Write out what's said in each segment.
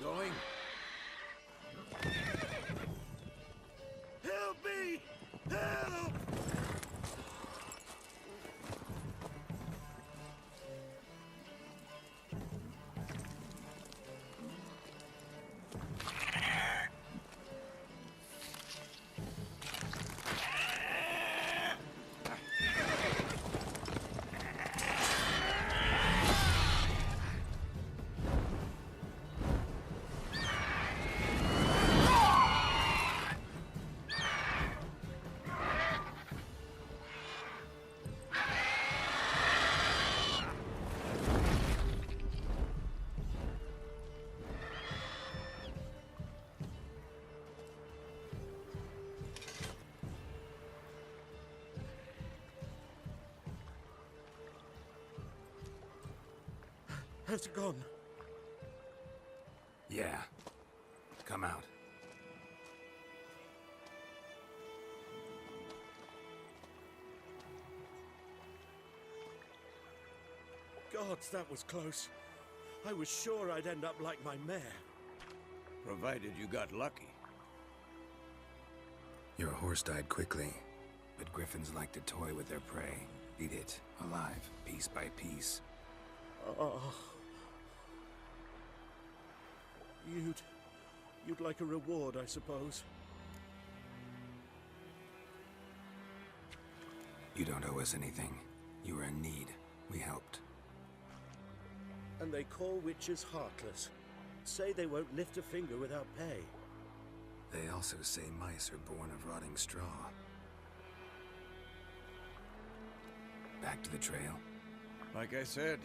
going? Help me! Help! How's it gone? Yeah. Come out. Gods, that was close. I was sure I'd end up like my mare. Provided you got lucky. Your horse died quickly, but griffins like to toy with their prey. Eat it, alive, piece by piece. Oh. You'd like a reward, I suppose. You don't owe us anything. You were in need. We helped. And they call witches heartless. Say they won't lift a finger without pay. They also say mice are born of rotting straw. Back to the trail? Like I said,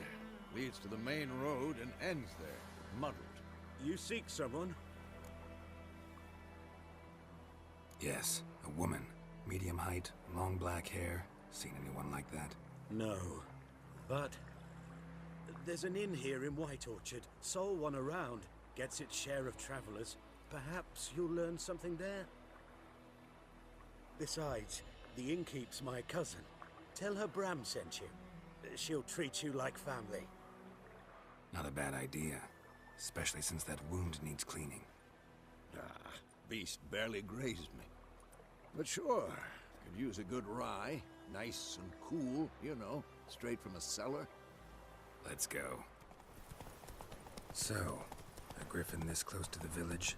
leads to the main road and ends there, muddled. You seek someone? Yes, a woman. Medium height, long black hair. Seen anyone like that? No. But there's an inn here in White Orchard. Sole one around. Gets its share of travelers. Perhaps you'll learn something there? Besides, the innkeep's my cousin. Tell her Bram sent you. She'll treat you like family. Not a bad idea. Especially since that wound needs cleaning. Ah, beast barely grazed me. But sure, could use a good rye. Nice and cool, you know, straight from a cellar. Let's go. So, a griffin this close to the village?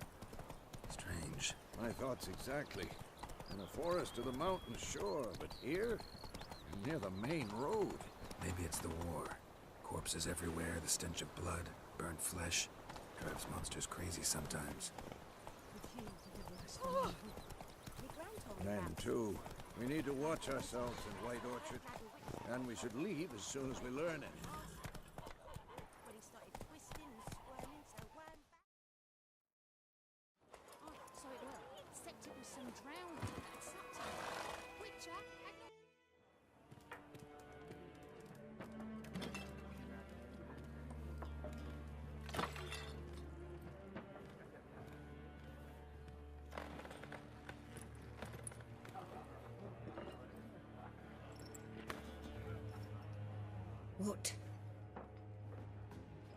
Strange. My thoughts exactly. In a forest of the mountains, sure, but here? Near the main road. Maybe it's the war. Corpses everywhere, the stench of blood, burnt flesh. Drives monsters crazy sometimes. Men, too. We need to watch ourselves in White Orchard. And we should leave as soon as we learn it. What?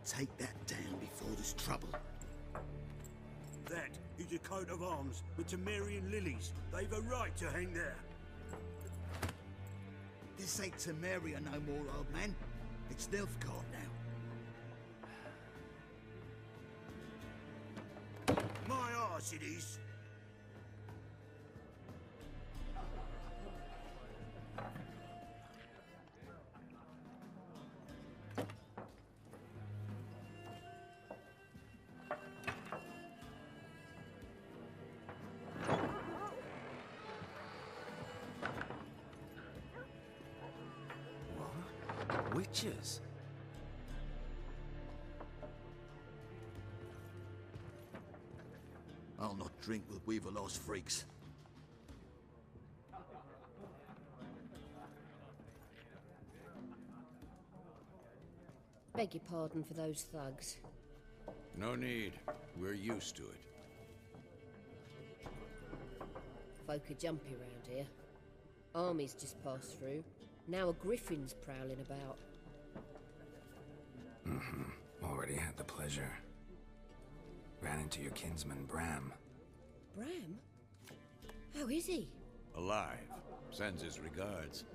Take that down before there's trouble. That is a coat of arms with Temerian lilies. They've a right to hang there. This ain't Temeria no more, old man. It's Nilfgaard now. My arse it is. Witches? I'll not drink with Weaverlaw's freaks. Beg your pardon for those thugs. No need. We're used to it. Folk are jumpy round here. Armies just passed through. Now a griffin's prowling about. Already had the pleasure. Ran into your kinsman, Bram. Bram? How is he? Alive. Sends his regards.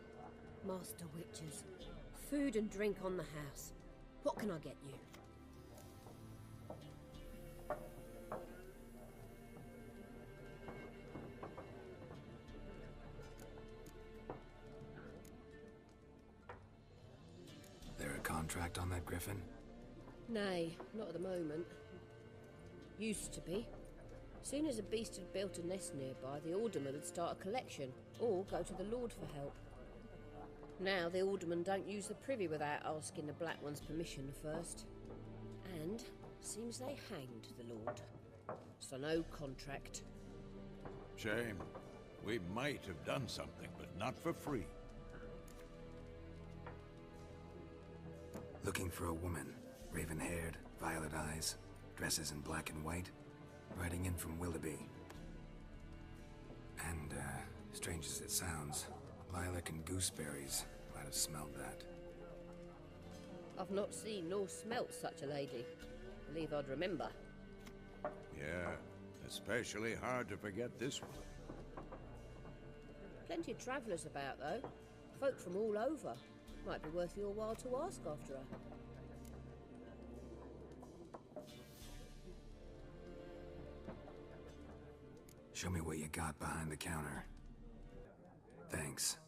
Master Witches. Food and drink on the house. What can I get you? There a contract on that griffin? Nay, not at the moment. Used to be. Soon as a beast had built a nest nearby, the alderman would start a collection, or go to the Lord for help. Now the aldermen don't use the privy without asking the Black One's permission first. And seems they hanged the Lord. So no contract. Shame. We might have done something, but not for free. Looking for a woman. Raven-haired, violet eyes, dresses in black and white. Riding in from Willoughby. And, strange as it sounds, lilac and gooseberries might have smelled that. I've not seen nor smelt such a lady. Believe I'd remember. Yeah, especially hard to forget this one. Plenty of travellers about, though. Folk from all over. Might be worth your while to ask after her. Show me what you got behind the counter. Thanks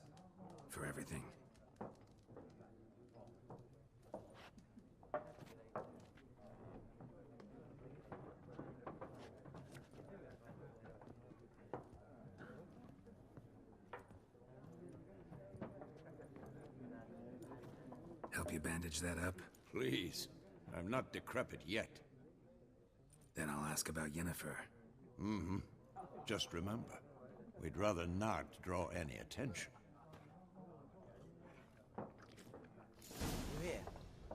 for everything. Help you bandage that up? Please. I'm not decrepit yet. Then I'll ask about Yennefer. Mm-hmm. Just remember, we'd rather not draw any attention. You hear?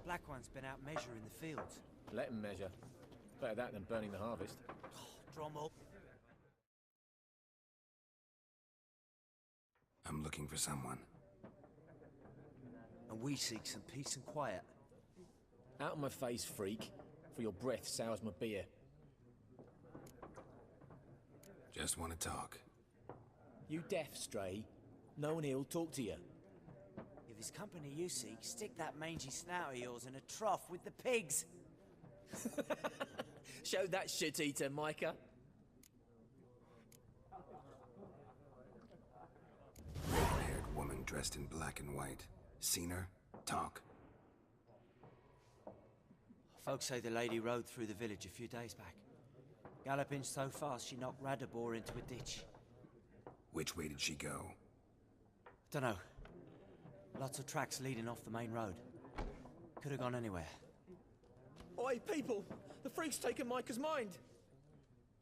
Black One's been out measuring the fields. Let him measure. Better that than burning the harvest. Drum up. I'm looking for someone. And we seek some peace and quiet. Out of my face, freak, for your breath sours my beer. Just want to talk. You deaf, Stray? No one here'll talk to you. If it's company you seek, stick that mangy snout of yours in a trough with the pigs. Show that shit-eater, Micah. Red-haired woman dressed in black and white. Seen her? Talk. Folks say the lady rode through the village a few days back. Galloping so fast she knocked Radabor into a ditch. Which way did she go? Dunno. Lots of tracks leading off the main road. Could have gone anywhere. Oi, people! The freak's taken Micah's mind!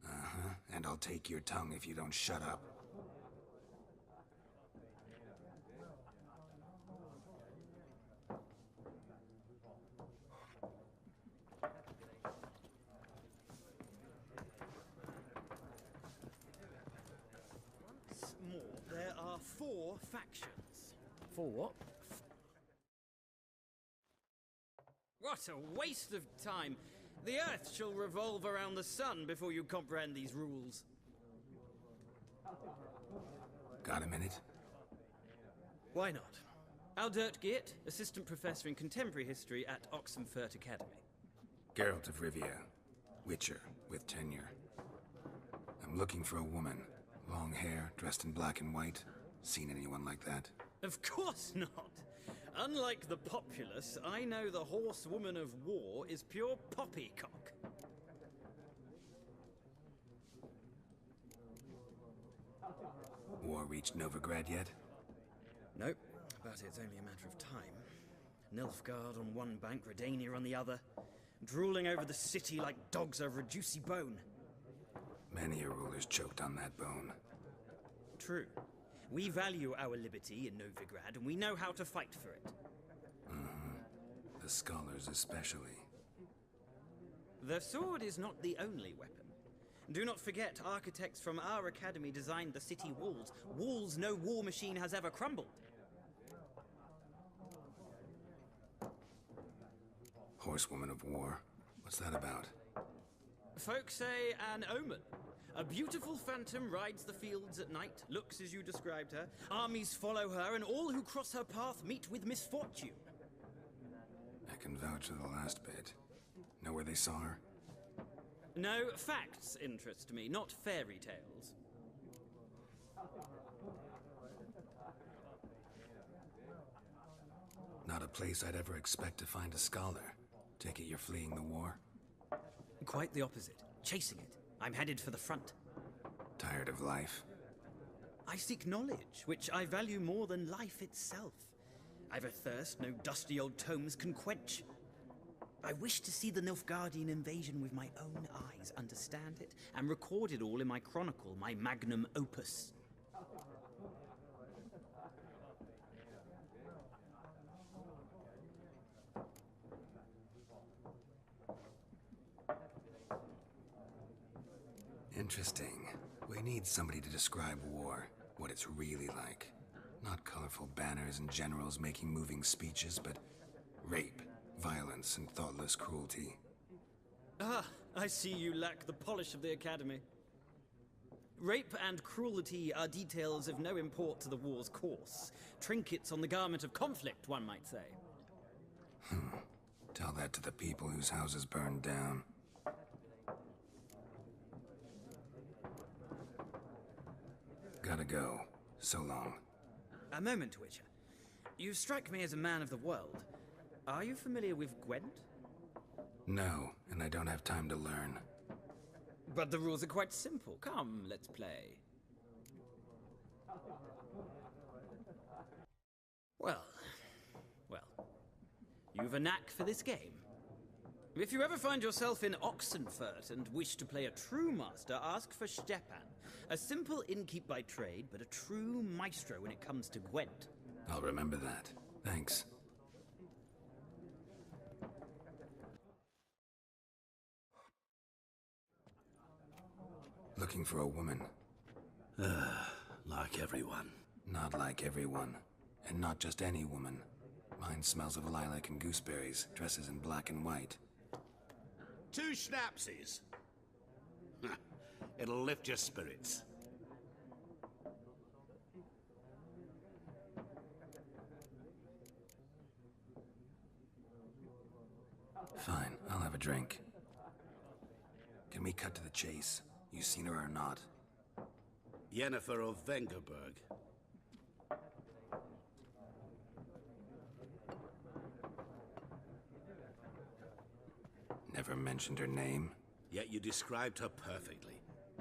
Uh-huh, and I'll take your tongue if you don't shut up. More. There are 4 factions. For what? What a waste of time! The Earth shall revolve around the sun before you comprehend these rules. Got a minute? Why not? Aldert Geert, Assistant Professor in Contemporary History at Oxenfurt Academy. Geralt of Rivia. Witcher, with tenure. I'm looking for a woman. Long hair, dressed in black and white. Seen anyone like that? Of course not! Unlike the populace, I know the horsewoman of war is pure poppycock. War reached Novigrad yet? Nope, but it's only a matter of time. Nilfgaard on one bank, Redania on the other, drooling over the city like dogs over a juicy bone. Many a ruler's choked on that bone. True. We value our liberty in Novigrad, and we know how to fight for it. Mm-hmm. The scholars especially. The sword is not the only weapon. Do not forget, architects from our academy designed the city walls. Walls no war machine has ever crumbled. Horsewoman of war. What's that about? Folk say an omen. A beautiful phantom rides the fields at night, looks as you described her. Armies follow her, and all who cross her path meet with misfortune. I can vouch for the last bit. Know where they saw her? No, facts interest me, not fairy tales. Not a place I'd ever expect to find a scholar. Take it you're fleeing the war? Quite the opposite. Chasing it. I'm headed for the front. Tired of life? I seek knowledge, which I value more than life itself. I've a thirst no dusty old tomes can quench. I wish to see the Nilfgaardian invasion with my own eyes, understand it, and record it all in my chronicle, my magnum opus. Interesting. We need somebody to describe war, what it's really like. Not colorful banners and generals making moving speeches, but rape, violence, and thoughtless cruelty. Ah, I see you lack the polish of the Academy. Rape and cruelty are details of no import to the war's course. Trinkets on the garment of conflict, one might say. Tell that to the people whose houses burned down. Gotta go. So long. A moment, Witcher. You strike me as a man of the world. Are you familiar with Gwent? No, and I don't have time to learn. But the rules are quite simple. Come, let's play. Well. You've a knack for this game. If you ever find yourself in Oxenfurt and wish to play a true master, ask for Stepan. A simple innkeep by trade, but a true maestro when it comes to Gwent. I'll remember that. Thanks. Looking for a woman. Like everyone. Not like everyone. And not just any woman. Mine smells of lilac and gooseberries, dresses in black and white. 2 schnapsies. It'll lift your spirits. Fine, I'll have a drink. Can we cut to the chase? You seen her or not? Yennefer of Vengerberg. Never mentioned her name. Yet you described her perfectly.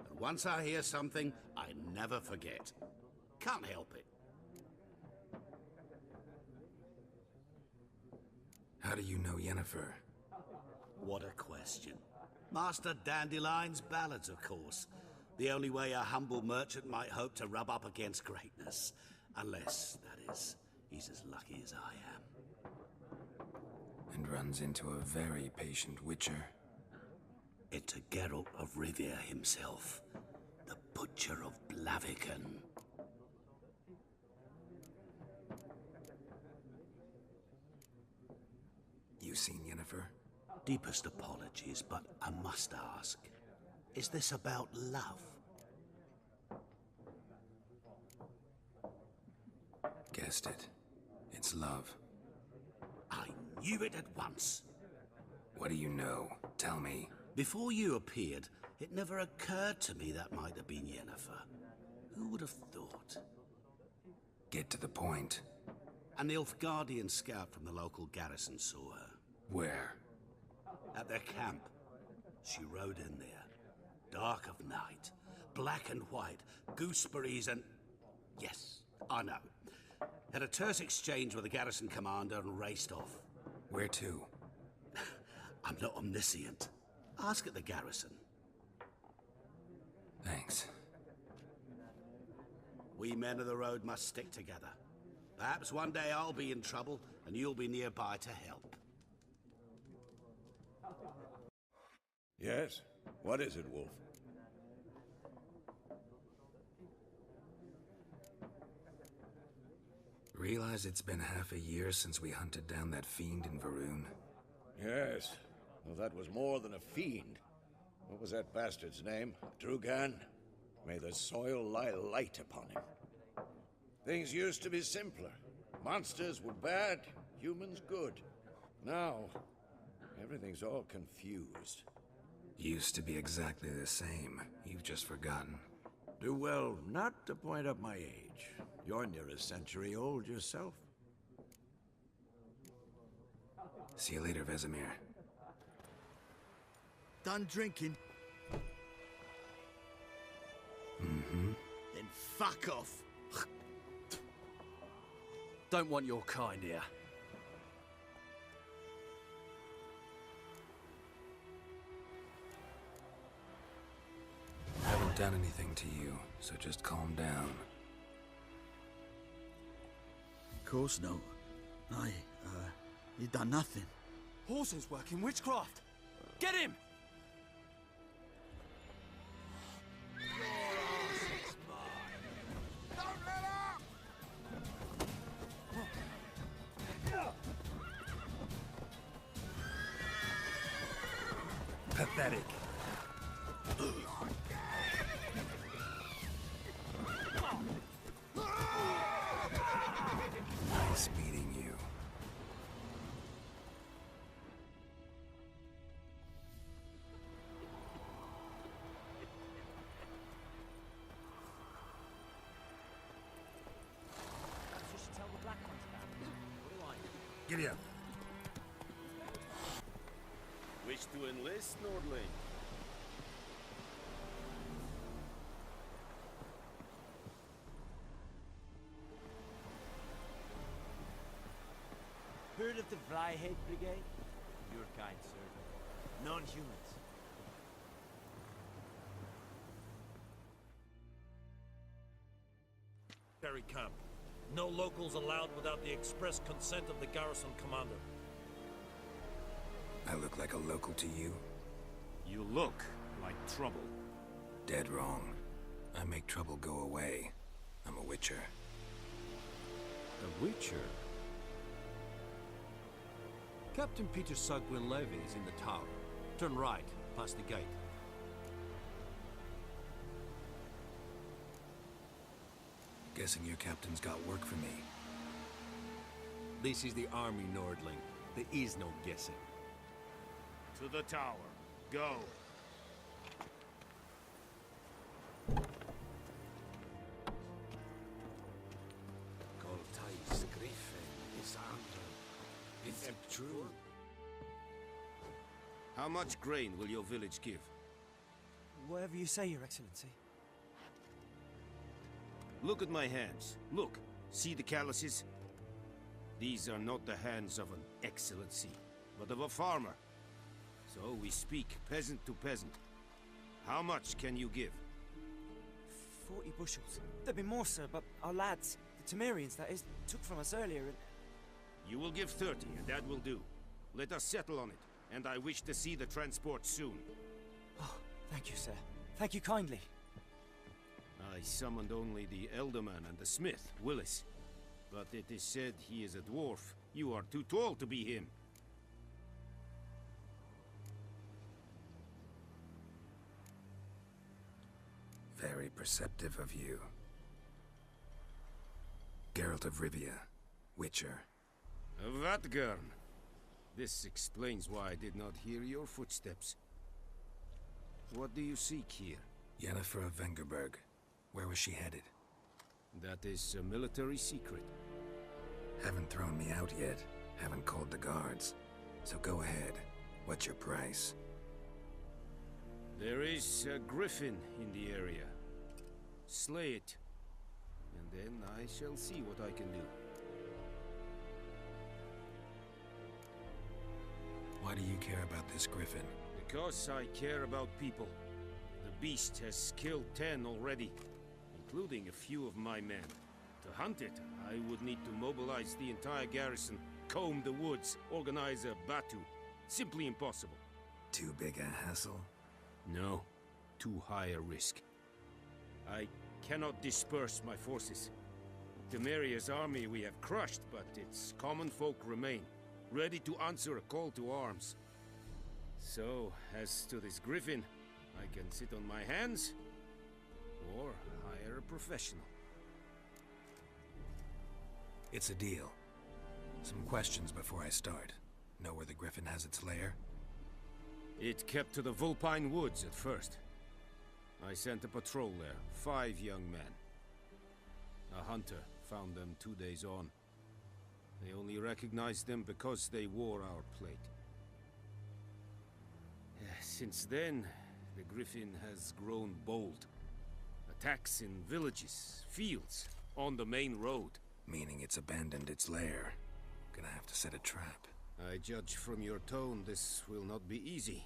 And once I hear something, I never forget. Can't help it. How do you know Yennefer? What a question. Master Dandelion's ballads, of course. The only way a humble merchant might hope to rub up against greatness. Unless, that is, he's as lucky as I am. And runs into a very patient witcher. It's a Geralt of Rivia himself. The Butcher of Blaviken. You seen Yennefer? Deepest apologies, but I must ask. Is this about love? Guessed it. It's love. I knew it at once. What do you know? Tell me. Before you appeared, it never occurred to me that might have been Yennefer. Who would have thought? Get to the point. A Nilfgaardian scout from the local garrison saw her. Where? At their camp. She rode in there. Dark of night. Black and white. Gooseberries and... Yes, I know. Had a terse exchange with the garrison commander and raced off. Where to? I'm not omniscient. Ask at the garrison. Thanks. We men of the road must stick together. Perhaps one day I'll be in trouble and you'll be nearby to help. Yes? What is it, Wolf? Realize it's been half a year since we hunted down that fiend in Varun? Yes. Well, that was more than a fiend. What was that bastard's name? Drugan? May the soil lie light upon him. Things used to be simpler. Monsters were bad, humans good. Now, everything's all confused. Used to be exactly the same. You've just forgotten. Do well not to point up my age. You're near a century old yourself. See you later, Vesemir. Done drinking? Mm-hmm. Then fuck off. Don't want your kind here. Haven't done anything to you, so just calm down. Of course not. You done nothing. Horses work in witchcraft. Get him! Pathetic. Nice meeting you. You should tell the black ones about it. What do I know? Giddy up. Wish to enlist, Nordling? Heard of the Flyhead Brigade? Your kind servant. Non-humans. Ferry camp. No locals allowed without the express consent of the garrison commander. I look like a local to you? You look like trouble. Dead wrong. I make trouble go away. I'm a witcher. A witcher? Captain Peter Sugwin Levy is in the tower. Turn right, past the gate. Guessing your captain's got work for me. This is the army, Nordling. There is no guessing. To the tower. Go. Goltais Griffin is under. Is it true? How much grain will your village give? Whatever you say, Your Excellency. Look at my hands. Look. See the calluses? These are not the hands of an excellency, but of a farmer. So we speak peasant to peasant. How much can you give? 40 bushels. There'd be more, sir, but our lads, the Temerians, that is, took from us earlier and... You will give 30, and that will do. Let us settle on it, and I wish to see the transport soon. Oh, thank you, sir. Thank you kindly. I summoned only the Elderman and the smith, Willis. But it is said he is a dwarf. You are too tall to be him. Very perceptive of you. Geralt of Rivia, Witcher. Vatgern. This explains why I did not hear your footsteps. What do you seek here? Yennefer of Vengerberg. Where was she headed? That is a military secret. Haven't thrown me out yet. Haven't called the guards. So go ahead. What's your price? There is a griffin in the area. Slay it. And then I shall see what I can do. Why do you care about this griffin? Because I care about people. The beast has killed 10 already, including a few of my men. To hunt it, I would need to mobilize the entire garrison, comb the woods, organize a batu. Simply impossible. Too big a hassle? No, too high a risk. I cannot disperse my forces. Temeria's army we have crushed, but its common folk remain, ready to answer a call to arms. So, as to this griffin, I can sit on my hands, or hire a professional. It's a deal. Some questions before I start. Know where the griffin has its lair? It kept to the Vulpine Woods at first. I sent a patrol there, 5 young men. A hunter found them 2 days on. They only recognized them because they wore our plate. Since then, the griffin has grown bold. Attacks in villages, fields, on the main road. Meaning it's abandoned its lair. Gonna have to set a trap. I judge from your tone this will not be easy.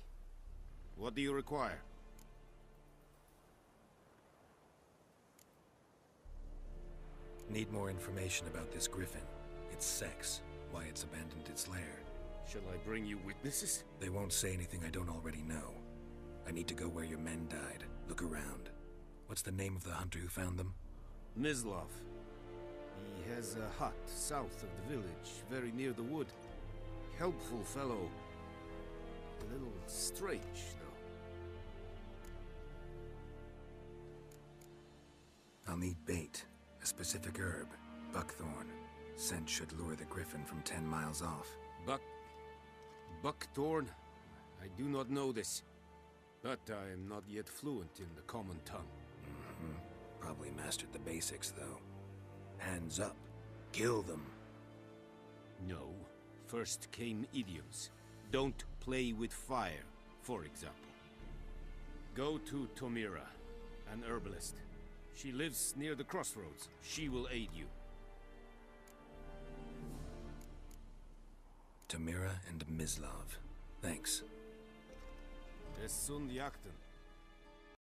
What do you require? Need more information about this griffin. Its sex, why it's abandoned its lair. Shall I bring you witnesses? They won't say anything I don't already know. I need to go where your men died. Look around. What's the name of the hunter who found them? Mislav. He has a hut south of the village, very near the wood. Helpful fellow. A little strange, though. I'll need bait. A specific herb. Buckthorn. Scent should lure the griffin from 10 miles off. Buckthorn? I do not know this. But I am not yet fluent in the common tongue. Probably mastered the basics, though. Hands up. Kill them. No. First came idioms. Don't play with fire, for example. Go to Tomira, an herbalist. She lives near the crossroads. She will aid you. Tomira and Mislav. Thanks. Es sun jachten.